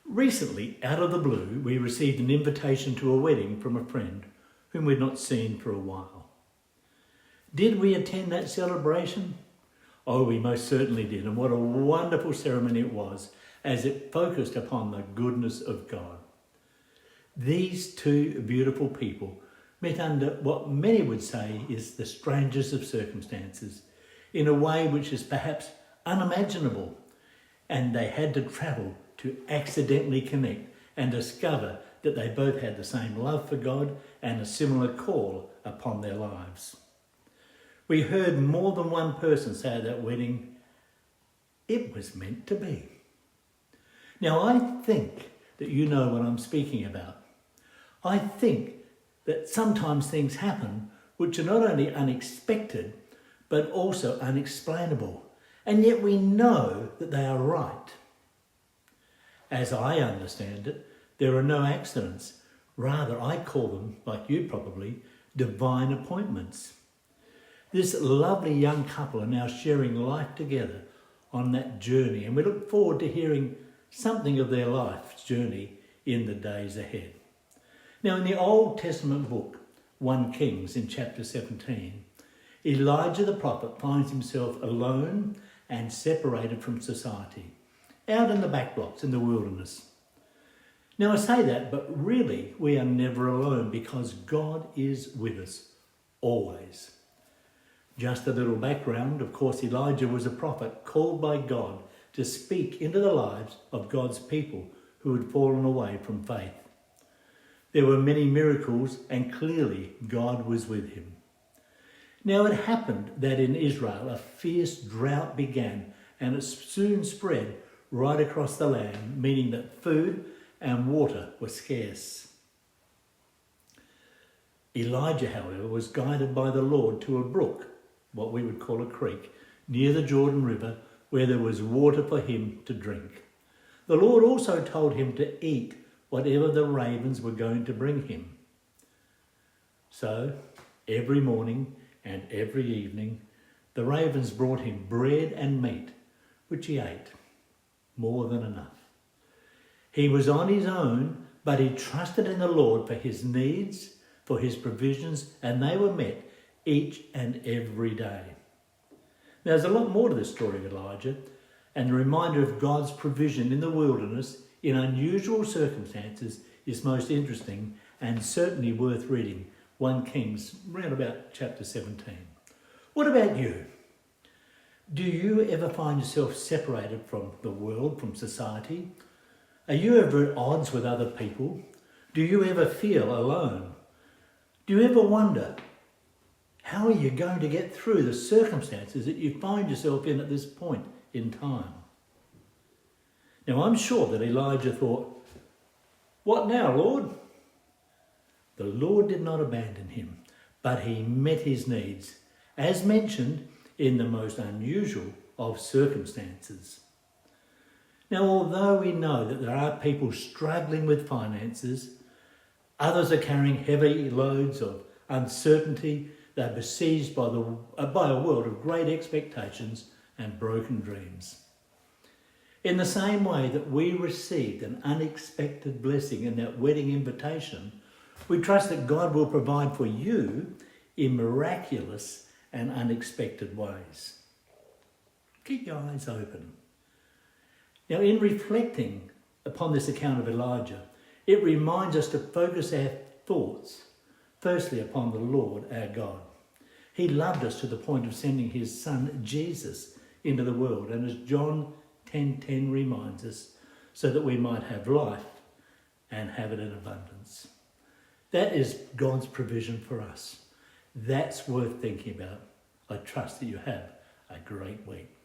Recently, out of the blue, we received an invitation to a wedding from a friend whom we'd not seen for a while. Did we attend that celebration? Oh, we most certainly did, and what a wonderful ceremony it was as it focused upon the goodness of God. These two beautiful people met under what many would say is the strangest of circumstances, in a way which is perhaps unimaginable, and they had to travel to accidentally connect and discover that they both had the same love for God and a similar call upon their lives. We heard more than one person say at that wedding, "It was meant to be." Now, I think that you know what I'm speaking about. I think that sometimes things happen which are not only unexpected, but also unexplainable, and yet we know that they are right. As I understand it, there are no accidents. Rather, I call them, like you probably, divine appointments. This lovely young couple are now sharing life together on that journey, and we look forward to hearing something of their life's journey in the days ahead. Now, in the Old Testament book, 1 Kings in chapter 17, Elijah the prophet finds himself alone and separated from society, out in the backblocks in the wilderness. Now, I say that, but really we are never alone because God is with us, always. Just a little background, of course, Elijah was a prophet called by God to speak into the lives of God's people who had fallen away from faith. There were many miracles, and clearly God was with him. Now it happened that in Israel a fierce drought began, and it soon spread right across the land, meaning that food and water were scarce. Elijah, however, was guided by the Lord to a brook, what we would call a creek, near the Jordan River, where there was water for him to drink. The Lord also told him to eat whatever the ravens were going to bring him. So, every morning and every evening, the ravens brought him bread and meat, which he ate, more than enough. He was on his own, but he trusted in the Lord for his needs, for his provisions, and they were met each and every day. Now, there's a lot more to this story of Elijah, and the reminder of God's provision in the wilderness in unusual circumstances is most interesting and certainly worth reading. 1 Kings, around about chapter 17. What about you? Do you ever find yourself separated from the world, from society? Are you ever at odds with other people? Do you ever feel alone? Do you ever wonder, how are you going to get through the circumstances that you find yourself in at this point in time? Now, I'm sure that Elijah thought, "What now, Lord?" The Lord did not abandon him, but he met his needs, as mentioned, in the most unusual of circumstances. Now, although we know that there are people struggling with finances, others are carrying heavy loads of uncertainty. They're besieged by a world of great expectations and broken dreams. In the same way that we received an unexpected blessing in that wedding invitation, we trust that God will provide for you in miraculous and unexpected ways. Keep your eyes open. Now, in reflecting upon this account of Elijah, it reminds us to focus our thoughts firstly upon the Lord our God. He loved us to the point of sending his son Jesus into the world, and as John 10:10 reminds us, so that we might have life and have it in abundance. That is God's provision for us. That's worth thinking about. I trust that you have a great week.